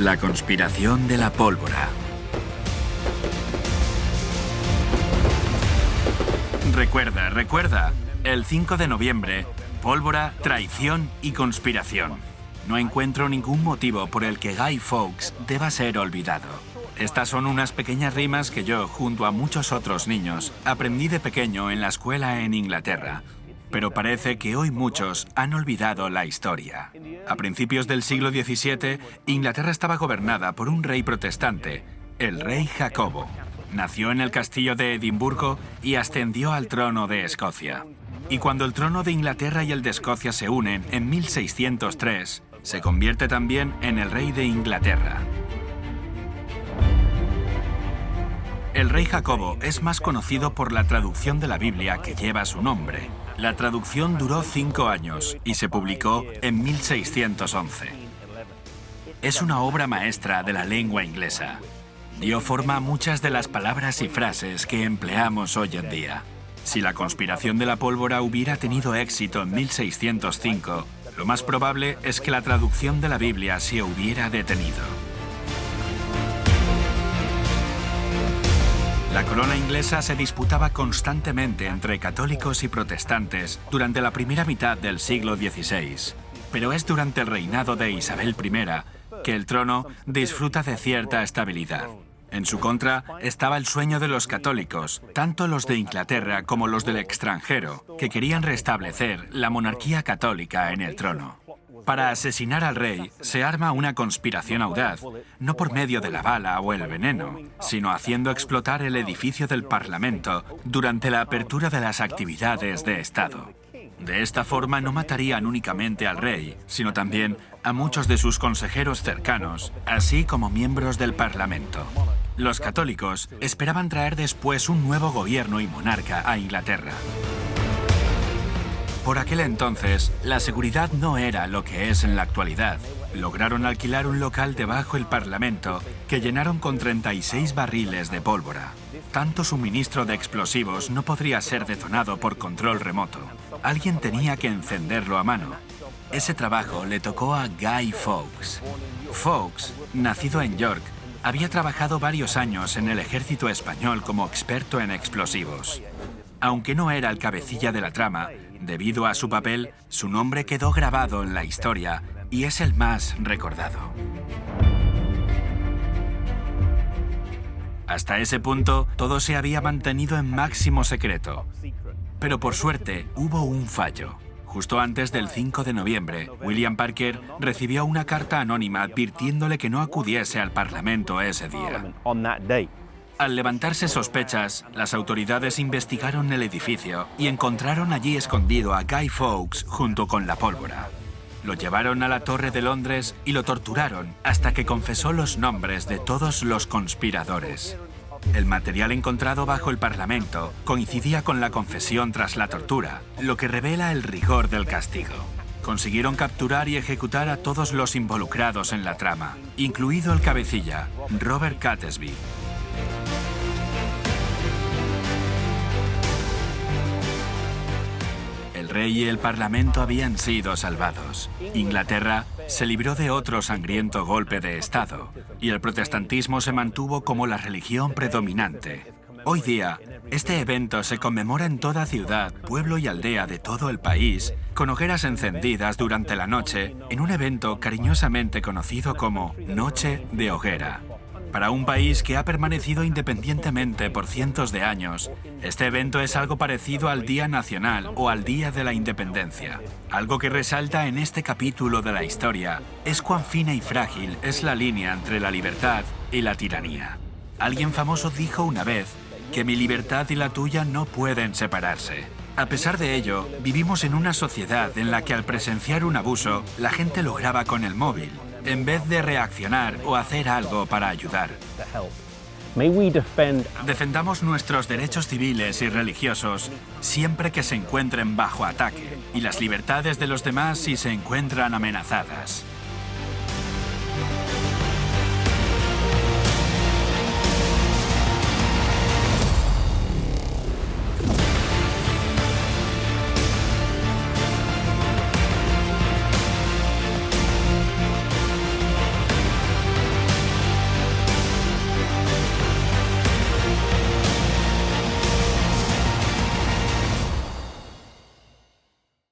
La conspiración de la pólvora. Recuerda, el 5 de noviembre, pólvora, traición y conspiración. No encuentro ningún motivo por el que Guy Fawkes deba ser olvidado. Estas son unas pequeñas rimas que yo, junto a muchos otros niños, aprendí de pequeño en la escuela en Inglaterra. Pero parece que hoy muchos han olvidado la historia. A principios del siglo XVII, Inglaterra estaba gobernada por un rey protestante, el rey Jacobo. Nació en el castillo de Edimburgo y ascendió al trono de Escocia. Y cuando el trono de Inglaterra y el de Escocia se unen en 1603, se convierte también en el rey de Inglaterra. El rey Jacobo es más conocido por la traducción de la Biblia que lleva su nombre. La traducción duró 5 años y se publicó en 1611. Es una obra maestra de la lengua inglesa. Dio forma a muchas de las palabras y frases que empleamos hoy en día. Si la conspiración de la pólvora hubiera tenido éxito en 1605, lo más probable es que la traducción de la Biblia se hubiera detenido. La corona inglesa se disputaba constantemente entre católicos y protestantes durante la primera mitad del siglo XVI. Pero es durante el reinado de Isabel I que el trono disfruta de cierta estabilidad. En su contra estaba el sueño de los católicos, tanto los de Inglaterra como los del extranjero, que querían restablecer la monarquía católica en el trono. Para asesinar al rey se arma una conspiración audaz, no por medio de la bala o el veneno, sino haciendo explotar el edificio del Parlamento durante la apertura de las actividades de Estado. De esta forma no matarían únicamente al rey, sino también a muchos de sus consejeros cercanos, así como miembros del Parlamento. Los católicos esperaban traer después un nuevo gobierno y monarca a Inglaterra. Por aquel entonces, la seguridad no era lo que es en la actualidad. Lograron alquilar un local debajo del Parlamento que llenaron con 36 barriles de pólvora. Tanto suministro de explosivos no podría ser detonado por control remoto. Alguien tenía que encenderlo a mano. Ese trabajo le tocó a Guy Fawkes. Fawkes, nacido en York, había trabajado varios años en el ejército español como experto en explosivos. Aunque no era el cabecilla de la trama, debido a su papel, su nombre quedó grabado en la historia y es el más recordado. Hasta ese punto, todo se había mantenido en máximo secreto. Pero por suerte, hubo un fallo. Justo antes del 5 de noviembre, William Parker recibió una carta anónima advirtiéndole que no acudiese al Parlamento ese día. Al levantarse sospechas, las autoridades investigaron el edificio y encontraron allí escondido a Guy Fawkes junto con la pólvora. Lo llevaron a la Torre de Londres y lo torturaron hasta que confesó los nombres de todos los conspiradores. El material encontrado bajo el Parlamento coincidía con la confesión tras la tortura, lo que revela el rigor del castigo. Consiguieron capturar y ejecutar a todos los involucrados en la trama, incluido el cabecilla, Robert Catesby. El rey y el Parlamento habían sido salvados. Inglaterra se libró de otro sangriento golpe de Estado y el protestantismo se mantuvo como la religión predominante. Hoy día, este evento se conmemora en toda ciudad, pueblo y aldea de todo el país, con hogueras encendidas durante la noche, en un evento cariñosamente conocido como Noche de Hoguera. Para un país que ha permanecido independientemente por cientos de años, este evento es algo parecido al Día Nacional o al Día de la Independencia. Algo que resalta en este capítulo de la historia es cuán fina y frágil es la línea entre la libertad y la tiranía. Alguien famoso dijo una vez que mi libertad y la tuya no pueden separarse. A pesar de ello, vivimos en una sociedad en la que al presenciar un abuso, la gente lo graba con el móvil, en vez de reaccionar o hacer algo para ayudar. Defendamos nuestros derechos civiles y religiosos siempre que se encuentren bajo ataque y las libertades de los demás si se encuentran amenazadas.